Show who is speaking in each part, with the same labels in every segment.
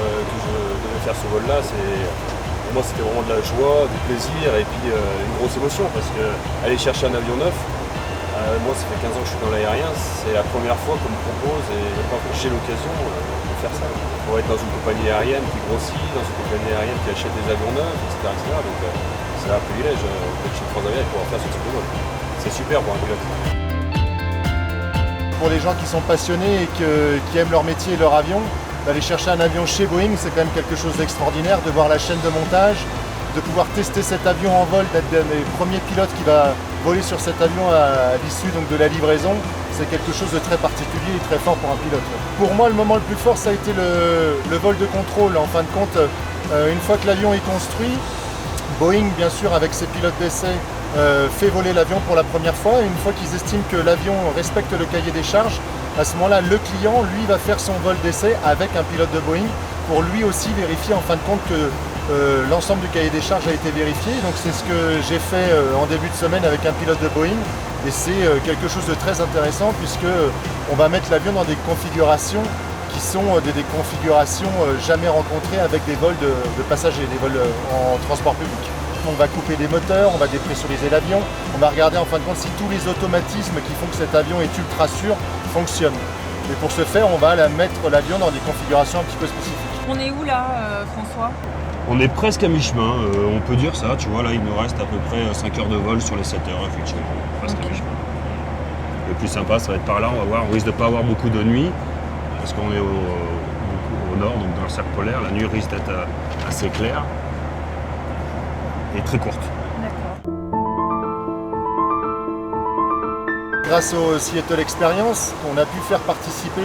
Speaker 1: je devais faire ce vol-là, pour moi c'était vraiment de la joie, du plaisir et puis une grosse émotion parce que aller chercher un avion neuf, moi ça fait 15 ans que je suis dans l'aérien, c'est la première fois qu'on me propose et la première fois que j'ai l'occasion de faire ça. Pour être dans une compagnie aérienne qui grossit, dans une compagnie aérienne qui achète des avions neufs, etc. Donc c'est un privilège d'être chez Transavia et pouvoir faire ce type de vol. C'est super pour un pilote.
Speaker 2: Pour les gens qui sont passionnés et qui aiment leur métier et leur avion, d'aller chercher un avion chez Boeing, c'est quand même quelque chose d'extraordinaire, de voir la chaîne de montage, de pouvoir tester cet avion en vol, d'être un des premiers pilotes qui va voler sur cet avion à l'issue de la livraison. C'est quelque chose de très particulier et très fort pour un pilote. Pour moi, le moment le plus fort, ça a été le vol de contrôle. En fin de compte, une fois que l'avion est construit, Boeing, bien sûr, avec ses pilotes d'essai, fait voler l'avion pour la première fois. Et une fois qu'ils estiment que l'avion respecte le cahier des charges, à ce moment-là, le client, lui, va faire son vol d'essai avec un pilote de Boeing pour lui aussi vérifier en fin de compte que l'ensemble du cahier des charges a été vérifié. Donc c'est ce que j'ai fait en début de semaine avec un pilote de Boeing. Et c'est quelque chose de très intéressant puisque on va mettre l'avion dans des configurations qui sont des configurations jamais rencontrées avec des vols de passagers, des vols en transport public. On va couper des moteurs, on va dépressuriser l'avion, on va regarder en fin de compte si tous les automatismes qui font que cet avion est ultra sûr fonctionnent. Et pour ce faire, on va mettre l'avion dans des configurations un petit peu spécifiques.
Speaker 3: On est où là, François ?
Speaker 1: On est presque à mi-chemin, on peut dire ça, tu vois, là il nous reste à peu près 5 heures de vol sur les 7 heures, effectivement, presque à mi-chemin. Le plus sympa, ça va être par là, on va voir, on risque de ne pas avoir beaucoup de nuit, parce qu'on est au nord, donc dans le cercle polaire, la nuit risque d'être assez claire et très courte.
Speaker 3: D'accord.
Speaker 2: Grâce au Seattle Experience, on a pu faire participer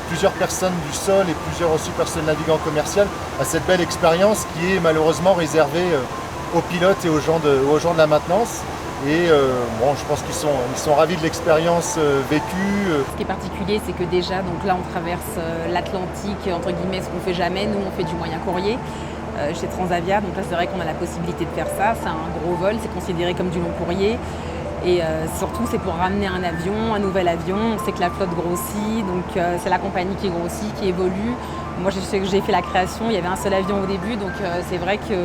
Speaker 2: plusieurs personnes du sol et plusieurs aussi personnes navigants commerciales à cette belle expérience qui est malheureusement réservée aux pilotes et aux gens de la maintenance. Et je pense qu'ils sont ravis de l'expérience vécue.
Speaker 3: Ce qui est particulier, c'est que déjà, donc là, on traverse l'Atlantique, entre guillemets, ce qu'on ne fait jamais. Nous, on fait du moyen courrier chez Transavia. Donc là, c'est vrai qu'on a la possibilité de faire ça. C'est un gros vol, c'est considéré comme du long courrier. Et surtout, c'est pour ramener un avion, un nouvel avion. On sait que la flotte grossit, donc c'est la compagnie qui grossit, qui évolue. Moi, j'ai fait la création, il y avait un seul avion au début, donc c'est vrai que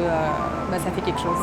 Speaker 3: ça fait quelque chose.